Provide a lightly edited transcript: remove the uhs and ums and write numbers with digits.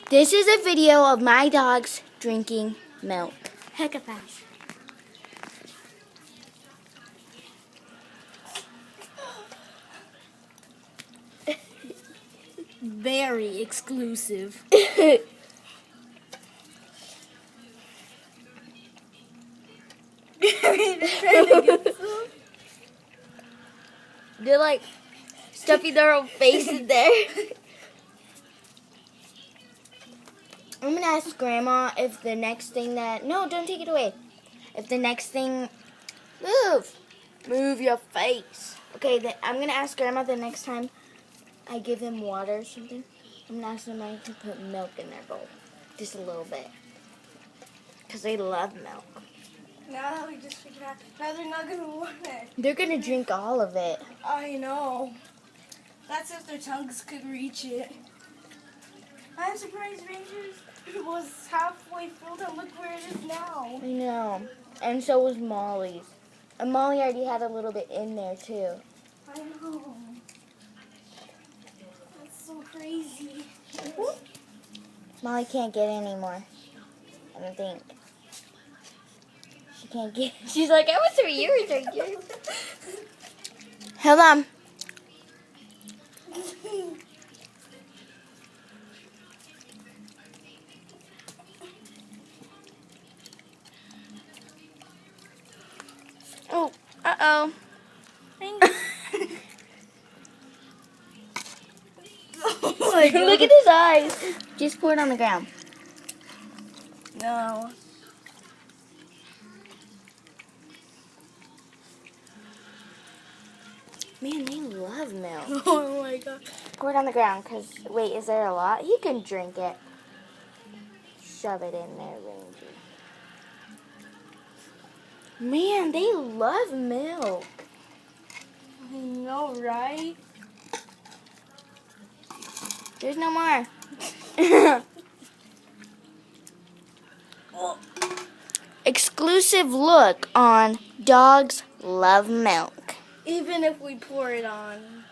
This is a video of my dogs drinking milk. Heck of fast. Very exclusive. They're like stuffing their own face in there. I'm gonna ask Grandma if the next thing no, don't take it away. If the next thing, move your face. Okay, I'm gonna ask Grandma the next time I give them water or something. I'm gonna ask them to put milk in their bowl, just a little bit, because they love milk. Now we just figured out. Now they're not gonna want it. They're gonna drink all of it. I know. That's if their tongues could reach it. I'm surprised Rangers was halfway filled and look where it is now. I know, and so was Molly's. And Molly already had a little bit in there too. I know. That's so crazy. Molly can't get any more. I don't think. She can't get. She's like, I want some of yours, Ranger. Hold on. Oh, uh-oh. Look at his eyes. Just pour it on the ground. No. Man, they love milk. Oh my god. Pour it on the ground, because, wait, is there a lot? He can drink it. Shove it in there, Ranger. Man, they love milk. I know, right? There's no more. Exclusive look on Dogs Love Milk. Even if we pour it on.